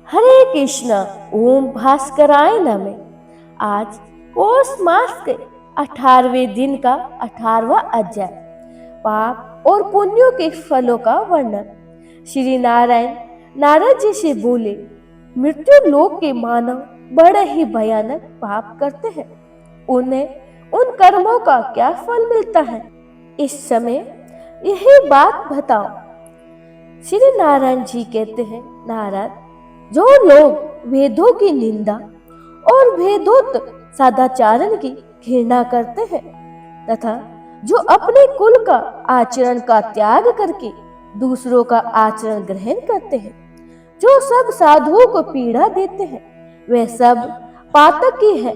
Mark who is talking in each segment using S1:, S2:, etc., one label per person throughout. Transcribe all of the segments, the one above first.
S1: हरे कृष्णा। ओम भास्कराय नमः। आज पौष मास के 18वें दिन का 18वां अध्याय, पाप और पुण्यों के फलों का वर्णन। श्री नारायण नारद जी से बोले, मृत्यु लोक के मानव बड़े ही भयानक पाप करते हैं। उन्हें उन कर्मों का क्या फल मिलता है, इस समय यही बात बताओ। श्री नारायण जी कहते हैं, नारद, जो लोग वेदों की निंदा और वेदोक्त सदाचारण की घृणा करते हैं तथा जो अपने कुल का आचरण का त्याग करके दूसरों का आचरण ग्रहण करते हैं, जो सब साधुओं को पीड़ा देते हैं, वे सब पातक ही है।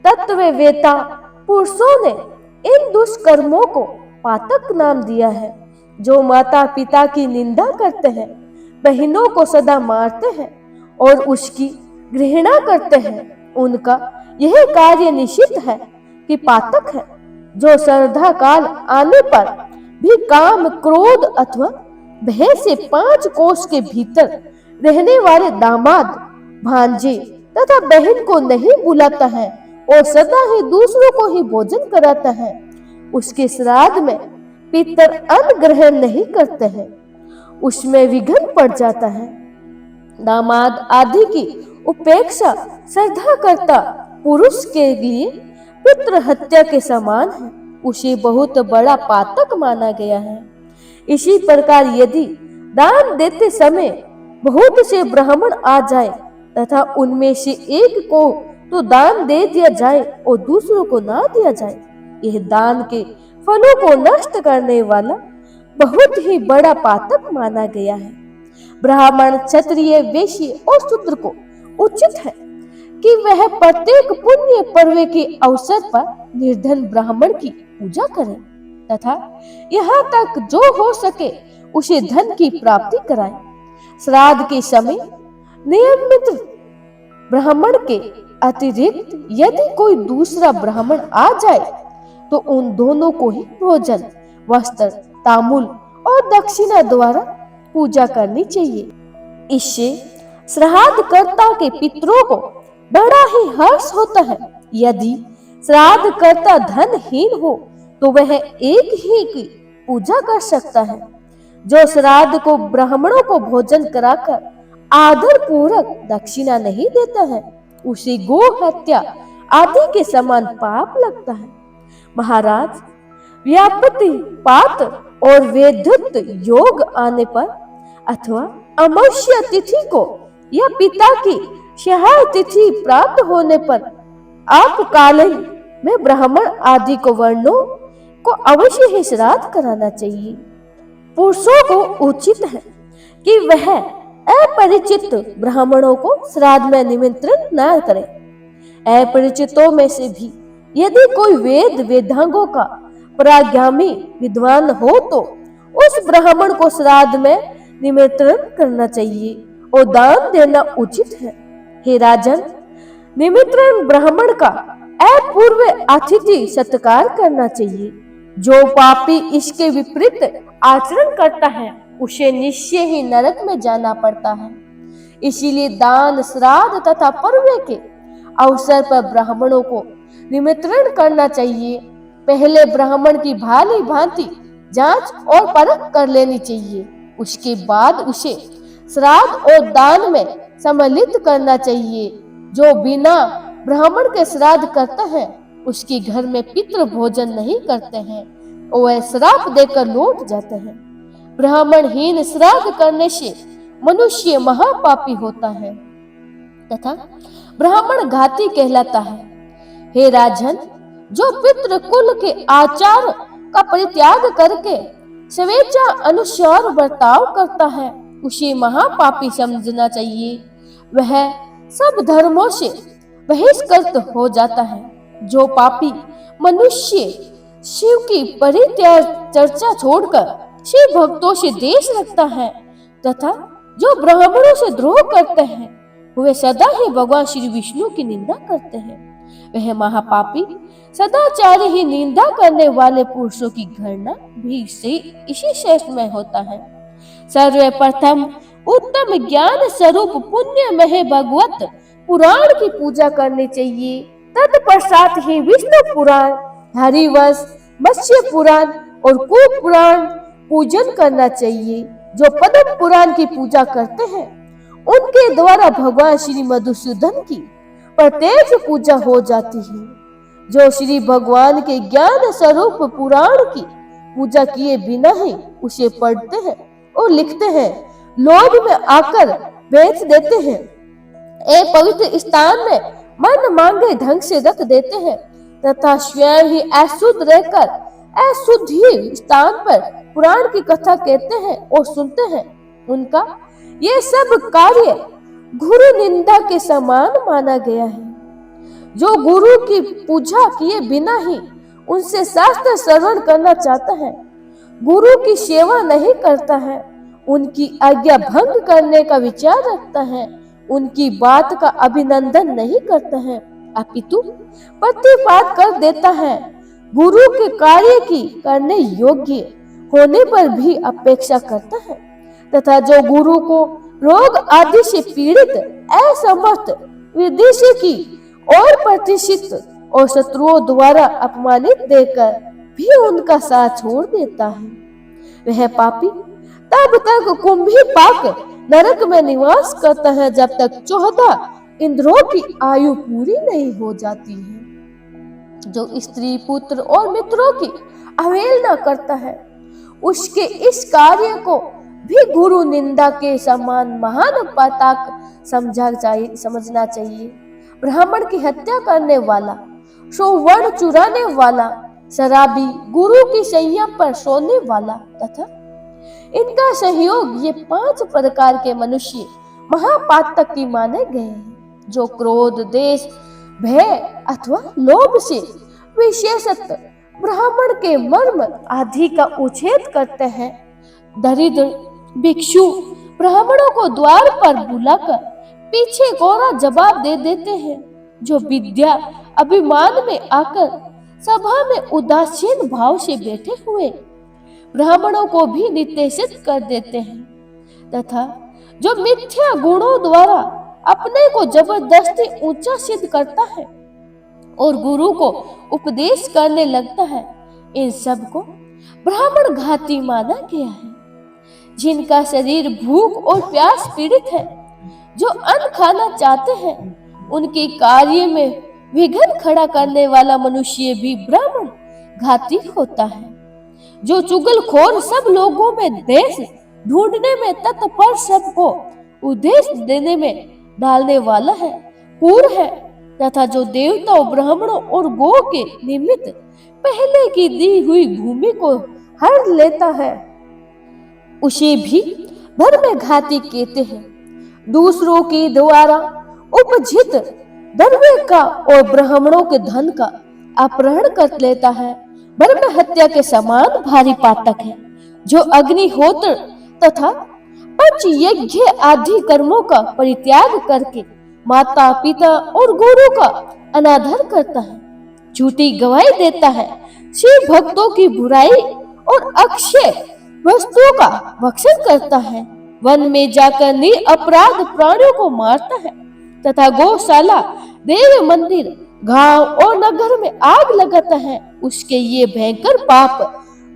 S1: तत्ववेता पुरुषों ने इन दुष्कर्मों को पातक नाम दिया है। जो माता पिता की निंदा करते हैं, बहनों को सदा मारते हैं और उसकी घृणा करते हैं, उनका यह कार्य निश्चित है कि पातक है। जो श्रद्धा काल आने पर भी काम क्रोध अथवा भय से 5 कोस के भीतर रहने वाले दामाद, भांजे तथा बहन को नहीं बुलाता है और सदा ही दूसरों को ही भोजन कराता है, उसके श्राद्ध में पितर अन्न ग्रहण नहीं करते हैं, उसमें विघ्न पड़ जाता है। दामाद आदि की उपेक्षा श्रद्धा करता पुरुष के लिए पुत्र हत्या के समान है, उसे बहुत बड़ा पातक माना गया है। इसी प्रकार यदि दान देते समय बहुत से ब्राह्मण आ जाए तथा उनमें से एक को तो दान दे दिया जाए और दूसरों को ना दिया जाए, यह दान के फलों को नष्ट करने वाला बहुत ही बड़ा पातक माना गया है। ब्राह्मण, क्षत्रिय, वैश्य और शूद्र को उचित है कि वह प्रत्येक पुण्य पर्व के अवसर पर निर्धन ब्राह्मण की पूजा करें तथा यहाँ तक जो हो सके उसे धन की प्राप्ति कराए। श्राद्ध के समय नियमित ब्राह्मण के अतिरिक्त यदि कोई दूसरा ब्राह्मण आ जाए तो उन दोनों को ही भोजन, वस्त्र, तांबूल और दक्षिणा द्वारा पूजा करनी चाहिए। इससे श्राद्ध कर्ता के पितरों को बड़ा ही हर्ष होता है। यदि श्राद्ध कर्ता धनहीन हो तो वह एक ही की पूजा कर सकता है। जो श्राद्ध को ब्राह्मणों को भोजन कराकर आदर पूर्वक दक्षिणा नहीं देता है, उसे गो हत्या आदि के समान पाप लगता है। महाराज, व्यापति पात और वेदुक्त योग आने पर अथवा अमावस्या तिथि को या पिता की सहाय तिथि प्राप्त होने पर आप कालीन में ब्राह्मण आदि को वर्णों को अवश्य ही श्राद्ध कराना चाहिए। पुरुषों को उचित है कि वह अपरिचित ब्राह्मणों को श्राद्ध में निमंत्रण न करें। अपरिचितों में से भी यदि कोई वेद वेदांगों का परागामी विद्वान हो तो उस ब्राह्मण को श्राद्ध में निमंत्रण करना चाहिए और दान देना उचित है। हे राजन, निमंत्रण ब्राह्मण का अपूर्व अतिथि सत्कार करना चाहिए। जो पापी इसके विपरीत आचरण करता है उसे निश्चय ही नरक में जाना पड़ता है। इसीलिए दान, श्राद्ध तथा पर्व के अवसर पर ब्राह्मणों को निमंत्रण करना चाहिए। पहले ब्राह्मण की भाली भांति जांच और परख कर लेनी चाहिए, उसके बाद उसे श्राद्ध और दान में सम्मिलित करना चाहिए। जो बिना ब्राह्मण के श्राद्ध करता है उसके घर में पितृ भोजन नहीं करते हैं और वह श्राप देकर लौट जाते हैं। ब्राह्मणहीन श्राद्ध करने से मनुष्य महापापी होता है तथा ब्राह्मण घाती कहलाता है। हे राजन, जो पितृ कुल के आचार का परित्याग करके स्वेच्छा अनुसार बर्ताव करता है उसे महापापी समझना चाहिए। वह सब धर्मों से बहिष्कृत हो जाता है। जो पापी मनुष्य शिव की परित्याग चर्चा छोड़कर शिव भक्तों से देश रखता है तथा जो ब्राह्मणों से द्रोह करते हैं वे सदा ही भगवान श्री विष्णु की निंदा करते हैं। वह महापापी सदाचारी ही निंदा करने वाले पुरुषों की गणना भी से इसी श्रेष्ठ में होता है। सर्वप्रथम उत्तम ज्ञान स्वरूप पुण्य महे भगवत पुराण की पूजा करनी चाहिए। तत्पश्चात ही विष्णु पुराण, हरिवंश, मत्स्य पुराण और कूप पुराण पूजन करना चाहिए। जो पद्म पुराण की पूजा करते हैं उनके द्वारा भगवान श्री मधुसूदन की प्रत्यक्ष पूजा हो जाती है। जो श्री भगवान के ज्ञान स्वरूप पुराण की पूजा किए बिना ही उसे पढ़ते हैं और लिखते हैं, लोभ में आकर बेच देते हैं, एक पवित्र स्थान में मन मांगे ढंग से रख देते हैं तथा स्वयं ही अशुद्ध रहकर अशुद्ध स्थान पर पुराण की कथा कहते हैं और सुनते हैं, उनका ये सब कार्य गुरु निंदा के समान माना गया है। जो गुरु की पूजा किए बिना ही उनसे शास्त्र श्रवण करना चाहता है, गुरु की सेवा नहीं करता है, उनकी आज्ञा भंग करने का विचार रखता है, उनकी बात का अभिनंदन नहीं करता है, अपितु प्रतिपाद कर देता है, गुरु के कार्य की करने योग्य होने पर भी अपेक्षा करता है तथा जो गुरु को रोग आदि से पीड़ित, असमर्थ, विदेशी की और प्रतिष्ठित और शत्रुओं द्वारा अपमानित देकर भी उनका साथ छोड़ देता है, वह पापी तब तक कुंभी पाक नरक में निवास करता है जब तक 14 इंद्रों की आयु पूरी नहीं हो जाती है। जो स्त्री, पुत्र और मित्रों की अवहेलना करता है उसके इस कार्य को भी गुरु निंदा के समान महान पातक समझना चाहिए। ब्राह्मण की हत्या करने वाला, स्वर्ण चुराने वाला, शराबी, गुरु की शैया पर सोने वाला तथा इनका सहयोग, ये 5 प्रकार के मनुष्य महापातक की माने गए हैं। जो क्रोध, देश, भय अथवा लोभ से विशेषतः ब्राह्मण के मर्म आदि का उच्छेद करते हैं, दरिद्र भिक्षु ब्राह्मणों को द्वार पर बुलाकर पीछे कोरा जवाब दे देते हैं, जो विद्या अभिमान में आकर सभा में उदासीन भाव से बैठे हुए ब्राह्मणों को भी निर्देशित कर देते हैं तथा जो मिथ्या गुणों द्वारा अपने को जबरदस्ती ऊंचा सिद्ध करता है और गुरु को उपदेश करने लगता है, इन सब को ब्राह्मण घाती माना गया है। जिनका शरीर भूख और प्यास पीड़ित है, जो अन्न खाना चाहते हैं, उनके कार्य में विघ्न खड़ा करने वाला मनुष्य भी ब्राह्मण घाती होता है। जो चुगलखोर सब लोगों में देश ढूंढने में तत्पर, सबको उद्देश्य देने में डालने वाला है, क्रूर है तथा जो देवताओं, ब्राह्मणों और गौ के निमित्त पहले की दी हुई भूमि को हर लेता है, उसे भी धर्म घाती कहते हैं। दूसरों के द्वारा उपजित द्रव्य का और ब्राह्मणों के धन का अपहरण कर लेता है, ब्रह्म हत्या के समान भारी पातक है। जो अग्निहोत्र तथा पंच यज्ञ आदि कर्मों का परित्याग करके माता, पिता और गुरु का अनादर करता है, झूठी गवाही देता है, शिव भक्तों की बुराई और अक्षय वस्तुओं का भक्षण करता है, वन में जाकर निरपराध प्राणियों को मारता है तथा गौशाला, देव मंदिर, गांव और नगर में आग लगाता है, उसके ये भयंकर पाप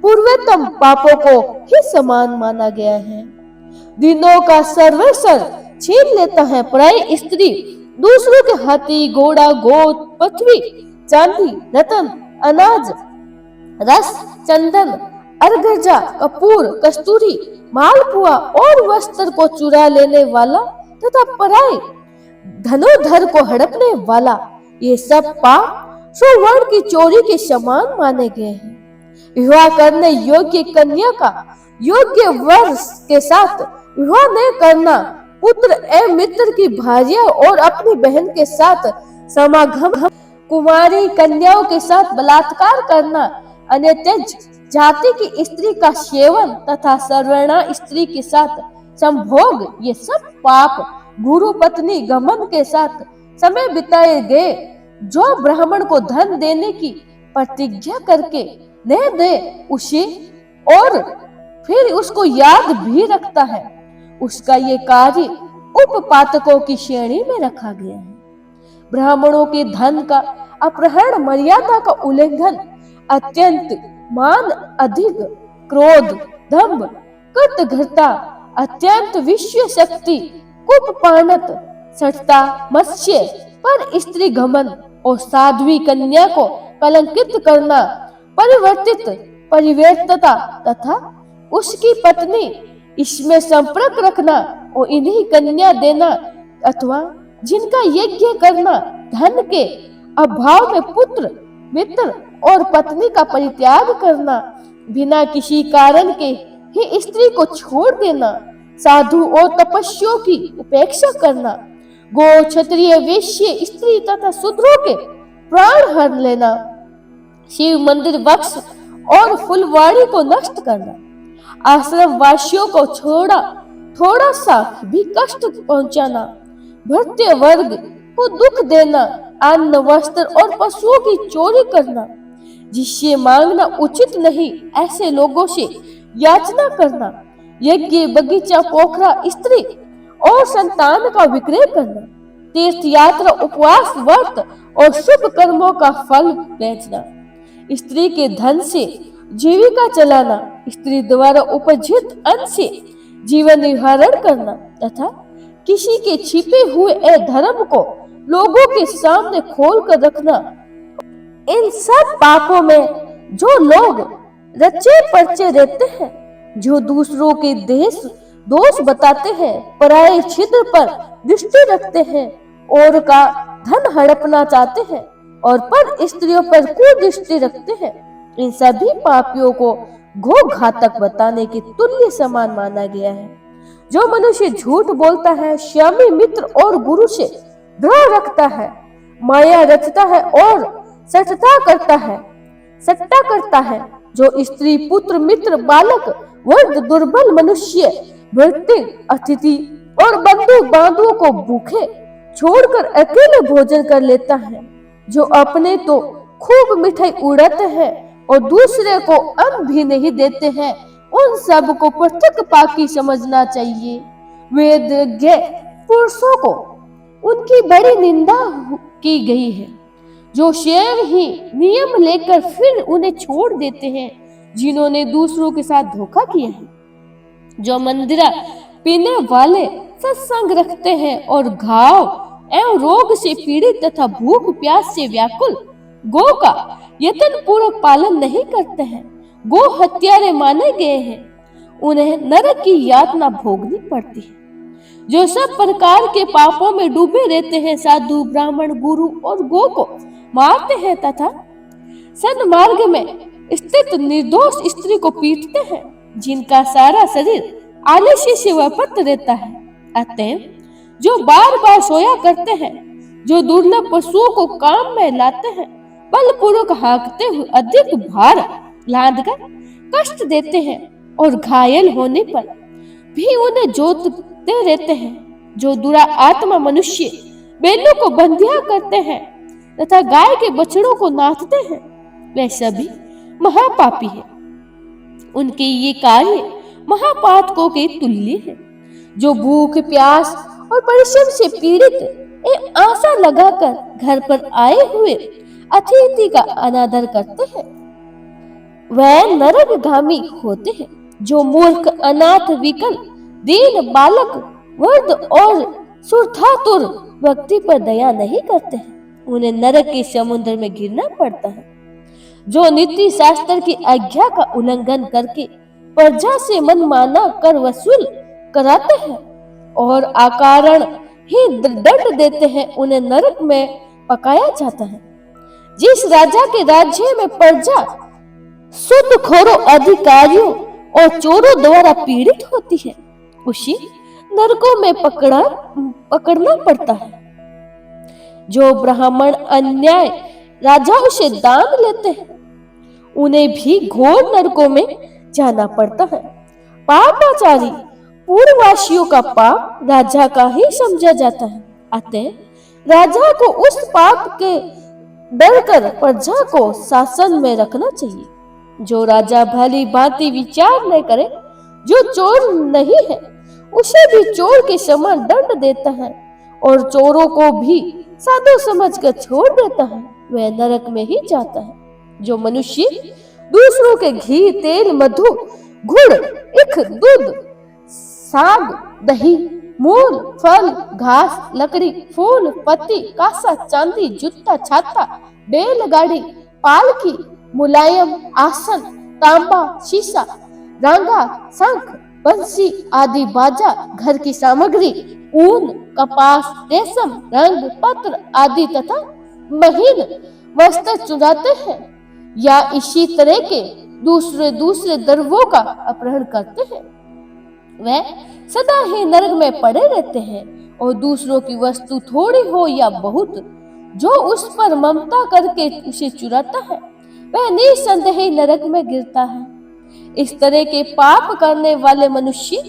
S1: पूर्वतम पापों को ही समान माना गया है। दिनों का सर्वस्व छीन लेता है, पराई स्त्री दूसरों के हाथी, घोड़ा, गोद, पृथ्वी, चांदी, रतन, अनाज, रस, चंदन, अर्गजा, कपूर, कस्तूरी, मालपुआ और वस्त्र को चुरा लेने वाला तथा पराई धनोधर को हड़पने वाला, ये सब पाप स्वर्ण की चोरी के समान माने गए हैं। विवाह करने योग्य कन्या का योग्य वर के साथ विवाह न करना, पुत्र एवं मित्र की भार्या और अपनी बहन के साथ समागम, कुमारी कन्याओं के साथ बलात्कार करना, अन्य जाति की स्त्री का सेवन तथा सर्वर्ण स्त्री के साथ संभोग, ये सब पाप गुरु पत्नी गमन के साथ समय बिताए गए। जो ब्राह्मण को धन देने की प्रतिज्ञा करके न दे उसे और फिर उसको याद भी रखता है, उसका ये कार्य उपपातकों की श्रेणी में रखा गया है। ब्राह्मणों के धन का अपहरण, मर्यादा का उल्लंघन, अत्यंत मान अधिक, क्रोध, दंभ, कृतघ्रता, अत्यंत विश्व शक्ति, कुपपानत, सठता, मत्स्य पर स्त्री घमन और साध्वी कन्या को कलंकित करना, परिवर्तित परिवर्तता तथा उसकी पत्नी इसमें संपर्क रखना और इन्हीं कन्या देना अथवा जिनका यज्ञ करना, धन के अभाव में पुत्र, मित्र और पत्नी का परित्याग करना, बिना किसी कारण के ही स्त्री को छोड़ देना, साधु और तपस्वियों की उपेक्षा करना, गो, क्षत्रिय, वैश्य, स्त्री तथा शूद्रों के प्राण हर लेना, शिव मंदिर, वृक्ष और फुलवाड़ी को नष्ट करना, आश्रम वासियों को थोड़ा सा भी कष्ट पहुंचाना, भृत्य वर्ग को दुख देना, अन्न, वस्त्र और पशुओं की चोरी करना, जिससे मांगना उचित नहीं ऐसे लोगों से याचना करना, यज्ञ, बगीचा, पोखरा, स्त्री और संतान का विक्रय करना, तीर्थ यात्रा, उपवास, व्रत और शुभ कर्मों का फल बेचना, स्त्री के धन से जीविका चलाना, स्त्री द्वारा उपार्जित अन्न से जीवन निर्वाह करना तथा किसी के छिपे हुए धर्म को लोगों के सामने खोल कर रखना। इन सब पापों में जो लोग रचे पर्चे रहते हैं, जो दूसरों के दोष बताते हैं, पराये छिद्र पर दृष्टि रखते हैं, और का धन हड़पना चाहते हैं और पर स्त्रियों पर कुदृष्टि रखते हैं, इन सभी पापियों को घो घातक बताने के तुल्य समान माना गया है। जो मनुष्य झूठ बोलता है, स्वामी, मित्र और गुरु से द्रोह रखता है, माया रचता है और सट्टा करता है, जो स्त्री, पुत्र, मित्र, बालक, वर्ग, दुर्बल मनुष्य, भृत्य, अतिथि और बंधु बांधवों को भूखे छोड़कर अकेले भोजन कर लेता है, जो अपने तो खूब मिठाई उड़ाते हैं और दूसरे को अन्न भी नहीं देते हैं, उन सब को पृथक पापी समझना चाहिए। वेदज्ञ पुरुषों को उनकी बड़ी निंदा की गई है, जो स्वयं ही नियम लेकर फिर उन्हें छोड़ देते हैं, जिन्होंने दूसरों के साथ धोखा किया है, जो मंदिरा पीने वाले, सत्संग रखते हैं और घाव एवं रोग से पीड़ित तथा भूख प्यास से व्याकुल गो का यत्न पूर्वक पालन नहीं करते हैं, गो हत्यारे माने गए हैं, उन्हें नरक की यातना भोगनी पड़ती है। जो सब प्रकार के पापों में डूबे रहते हैं, साधु, ब्राह्मण, गुरु और गो को मारते हैं तथा सन्मार्ग में स्थित निर्दोष स्त्री को पीटते हैं, जिनका सारा शरीर आलस्य से व्याप्त रहता है, अतएव जो बार बार सोया करते हैं, जो दुर्लभ पशुओं को काम में लाते हैं, बलपूर्वक हाँकते हुए अधिक भार लादकर कष्ट देते हैं और घायल होने पर भी उन्हें जोतते रहते हैं, जो दुरा आत्मा मनुष्य बैलों को बंधिया करते हैं तथा गाय के बछड़ों को नाथते हैं, वे सभी महापापी है। उनके ये कार्य महापातकों के तुल्य है, जो भूख, प्यास और परिश्रम से पीड़ित एक आशा लगाकर घर पर आए हुए अतिथि का अनादर करते हैं, वह नरकगामी होते हैं। जो मूर्ख, अनाथ, विकल, दीन, बालक, वृद्ध और सुरथातुर व्यक्ति पर दया नहीं करते हैं, उन्हें नरक के समुद्र में गिरना पड़ता है। जो नीति शास्त्र की आज्ञा का उल्लंघन करके प्रजा से मनमाना कर वसूल कराते हैं और अकारण ही दंड देते हैं, उन्हें नरक में पकाया जाता है। जिस राजा के राज्य में प्रजा सूदखोरों, अधिकारियों और चोरों द्वारा पीड़ित होती है, उसी नरकों में पकड़ना पड़ता है। जो ब्राह्मण अन्याय राजाओं से दान लेते हैं, उन्हें भी घोर नरकों में जाना पड़ता है। पापाचारी पूर्ववासियों का पाप राजा का ही समझा जाता है, अतः राजा को उस पाप के डर कर प्रजा को शासन में रखना चाहिए। जो राजा भली भांति विचार न करे, जो चोर नहीं है, उसे भी चोर के समान दंड देता है और चोरों को भी साधु समझकर छोड़ देता है, वह नरक में ही जाता है। जो मनुष्य दूसरों के घी, तेल, मधु, गुड़, ईख, दूध, साग, दही, मूल, फल, घास, लकड़ी, फूल, पत्ती, कासा, चांदी, जूता, छाता, बैलगाड़ी, पालकी, मुलायम आसन, तांबा, शीशा, रांगा, शंख, बंसी आदि बाजा, घर की सामग्री, ऊन, कपास, रेशम, रंग, पत्र आदि तथा महीन वस्त्र चुराते हैं या इसी तरह के दूसरे दूसरे द्रव्यों का अपहरण करते हैं, वह सदा ही नरक में पड़े रहते हैं। और दूसरों की वस्तु थोड़ी हो या बहुत, जो उस पर ममता करके उसे चुराता है, वह निसंदेह ही नरक में गिरता है। इस तरह के पाप करने वाले मनुष्य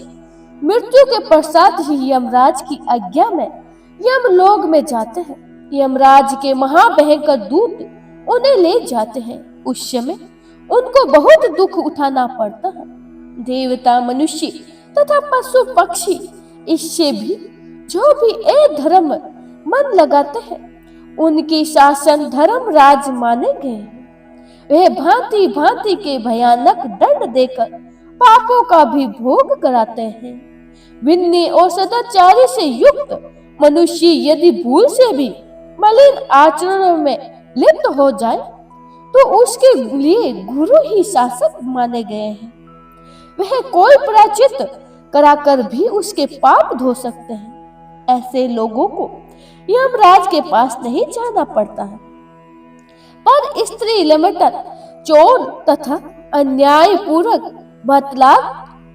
S1: मृत्यु के पश्चात ही यमराज की आज्ञा में यमलोक में जाते हैं। यमराज के महाभयंकर दूत उन्हें ले जाते हैं। उस समय उनको बहुत दुख उठाना पड़ता है। देवता, मनुष्य तथा पशु पक्षी इससे भी जो भी धर्म मन लगाते हैं, उनकी शासन धर्म राज माने गए हैं। वे भांति भांति के भयानक दंड देकर पापों का भी भोग कराते हैं। विनय और सदाचारी से युक्त मनुष्य यदि भूल से भी मलिन आचरण में लिप्त हो जाए तो उसके लिए गुरु ही शासक माने गए हैं। वह कोई प्रायश्चित कराकर भी उसके पाप धो सकते हैं। ऐसे लोगों को यमराज के पास नहीं जाना पड़ता है, पर स्त्री, लमटर, चोर तथा अन्यायपूर्वक बतलाव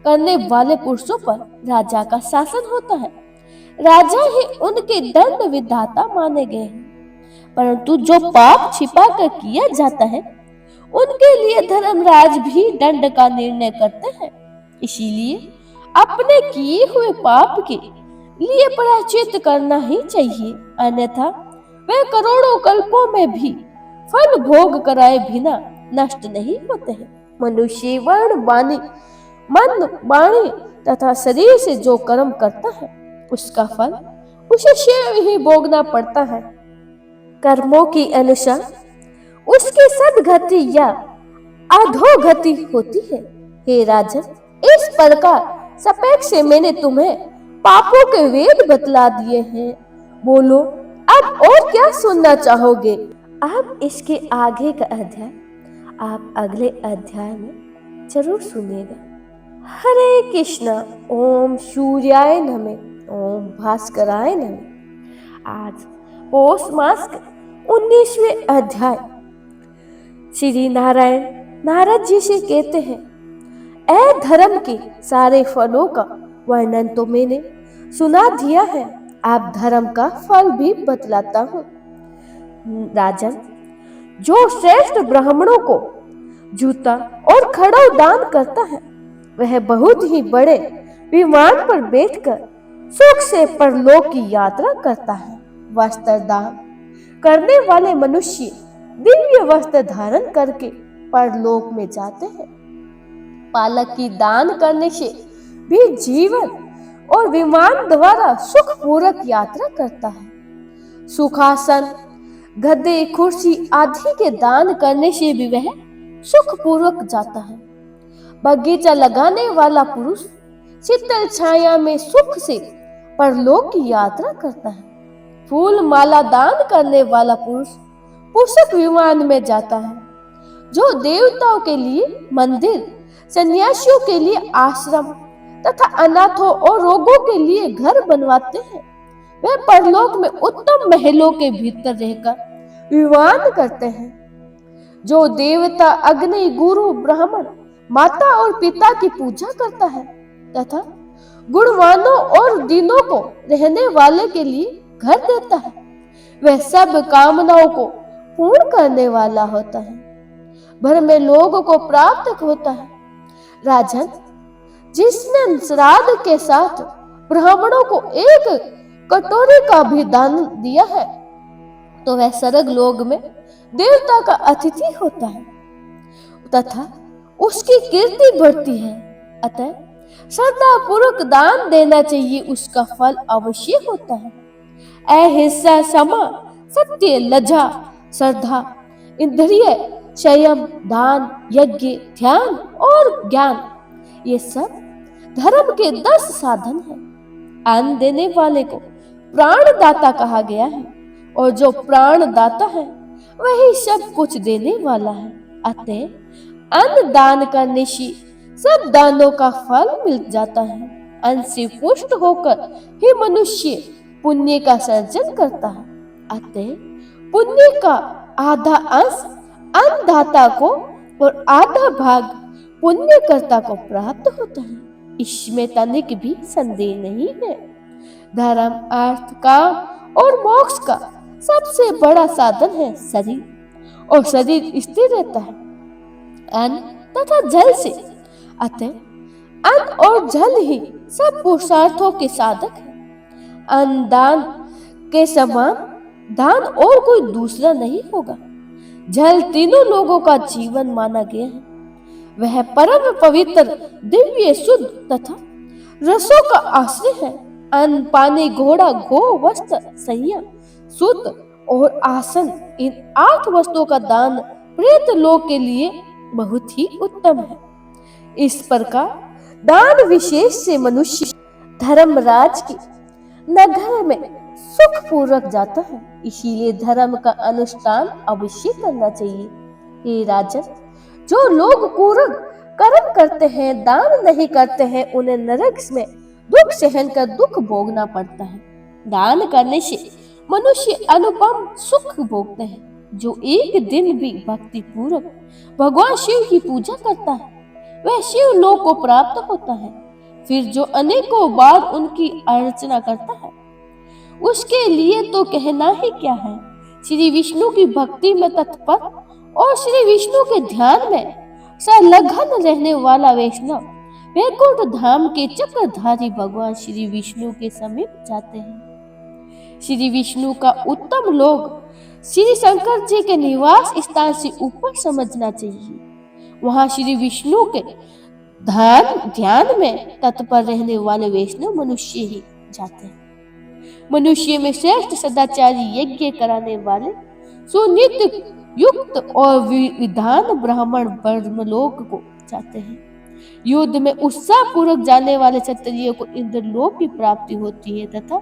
S1: करने वाले पुरुषों पर राजा का शासन होता है। राजा ही उनके दंड विधाता माने गए हैं। परंतु जो पाप छिपा कर किया जाता है, उनके लिए धर्मराज भी दंड का निर्णय करते हैं। इसीलिए अपने किए हुए पाप के लिए प्रायश्चित करना ही चाहिए, अन्यथा वे करोड़ों कल्पों में भी फल भोग कराए बिना नष्ट नहीं होते हैं। मनुष्य वर्ण, वाणी, मन, वाणी तथा शरीर से जो कर्म करता है, उसका फल उसे स्वयं ही भोगना पड़ता है। कर्मों की अनुसार उसकी सदगति या अधोगति होती है। हे राजन, इस प्रकार सपेक्ष से मैंने तुम्हें पापों के वेद बतला दिए हैं। बोलो, अब और क्या सुनना चाहोगे? अब इसके आगे का अध्याय आप अगले अध्याय में जरूर सुनिएगा। हरे कृष्णा। ओम सूर्याय नमः। ओम भास्कराय नमः। आज पौष मास के 19वें अध्याय श्री नारायण नारद जी से कहते हैं, ऐ धर्म के सारे फलों का वर्णन तो मैंने सुना दिया है, आप धर्म का फल भी बतलाता हूँ। राजन, जो श्रेष्ठ ब्राह्मणों को जूता और खड़ाऊ दान करता है, वह बहुत ही बड़े विमान पर बैठकर सुख से परलोक की यात्रा करता है। वस्त्र दान करने वाले मनुष्य दिव्य वस्त्र धारण करके परलोक में जाते हैं। पालक की दान करने से भी जीवन और विमान द्वारा सुखपूर्वक यात्रा करता है। सुखासन, गद्दे, कुर्सी आदि के दान करने से भी वह सुखपूर्वक जाता है। बगीचा लगाने वाला पुरुष शीतल छाया में सुख से परलोक की यात्रा करता है। फूल माला दान करने वाला पुरुष पुष्पक विमान में जाता है। जो देवताओं के लिए मंदिर, सन्यासियों के लिए आश्रम तथा अनाथों और रोगों के लिए घर बनवाते हैं, वे परलोक में उत्तम महलों के भीतर रहकर विवाह करते हैं। जो देवता, अग्नि, गुरु, ब्राह्मण, माता और पिता की पूजा करता है तथा गुणवानों और दीनों को रहने वाले के लिए घर देता है, वह सब कामनाओं को पूर्ण करने वाला होता है, भर में लोगों को प्राप्त होता है। राजन, जिसने श्राद्ध के साथ ब्राह्मणों को एक कटोरे का भी दान दिया है, तो वह स्वर्ग लोक में देवता का अतिथि होता है तथा उसकी कीर्ति बढ़ती है। अतः श्रद्धा पूर्वक दान देना चाहिए, उसका फल अवश्य होता है। अहिंसा, क्षमा, सत्य, लज्जा, श्रद्धा, इंद्रिय संयम, दान, यज्ञ, ध्यान और ज्ञान, ये सब धर्म के 10 साधन हैं। अन्न देने वाले को प्राणदाता कहा गया है, और जो प्राणदाता है वही सब कुछ देने वाला है। अतः अन्न दान करने से सब दानों का फल मिल जाता है। अन्न से पुष्ट होकर ही मनुष्य पुण्य का सर्जन करता है। अतः पुण्य का आधा अंश अन्नदाता को और आधा भाग पुण्यकर्ता को प्राप्त होता है, इसमें तनिक भी संदेह नहीं है। धर्म, अर्थ, काम और मोक्ष का सबसे बड़ा साधन है शरीर, और शरीर स्थिर रहता है अन्न तथा जल से। अतः अन्न और जल ही सब पुरुषार्थों के साधक है। अन्न दान के समान दान और कोई दूसरा नहीं होगा। जल तीनों लोगों का जीवन माना गया है। वह परम पवित्र, दिव्य, शुद्ध तथा रसों का आश्रय है। अन्न, पानी, घोड़ा, गो, वस्त्र, सैया, सूत्र और आसन, इन 8 वस्तुओं का दान प्रेत लोक के लिए बहुत ही उत्तम है। इस प्रकार दान विशेष से मनुष्य धर्मराज की नगर में सुख पूर्वक जाता है। इसीलिए धर्म का अनुष्ठान अवश्य करना चाहिए। हे राजन, जो लोग क्रूर कर्म करते हैं, दान नहीं करते हैं, उन्हें नरक में दुख सहन कर दुख भोगना पड़ता है। दान करने से मनुष्य अनुपम सुख भोगते हैं। जो एक दिन भी भक्ति पूर्वक भगवान शिव की पूजा करता है, वह शिव लोक को प्राप्त होता है। फिर जो अनेकों बार उनकी अर्चना करता है, उसके लिए तो कहना ही क्या है। श्री विष्णु की भक्ति में तत्पर और श्री विष्णु के ध्यान में संलग्न रहने वाला वैष्णव वैकुंठ धाम के चक्रधारी भगवान श्री विष्णु के समीप जाते हैं। श्री विष्णु का उत्तम लोक श्री शंकर जी के निवास स्थान से ऊपर समझना चाहिए। वहां श्री विष्णु के ध्यान में तत्पर रहने वाले वैष्णव मनुष्य ही जाते हैं। मनुष्य में श्रेष्ठ सदाचारी, यज्ञ कराने वाले, सुनित्य युक्त और विधान ब्राह्मण ब्रह्मलोक को जाते हैं। युद्ध में उत्साह पूर्वक जाने वाले क्षत्रियों को इंद्रलोक की प्राप्ति होती है तथा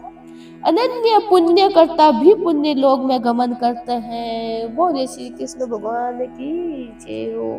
S1: अनन्य पुण्य करता भी पुण्य लोक में गमन करते हैं। बोले श्री कृष्ण भगवान की जय हो।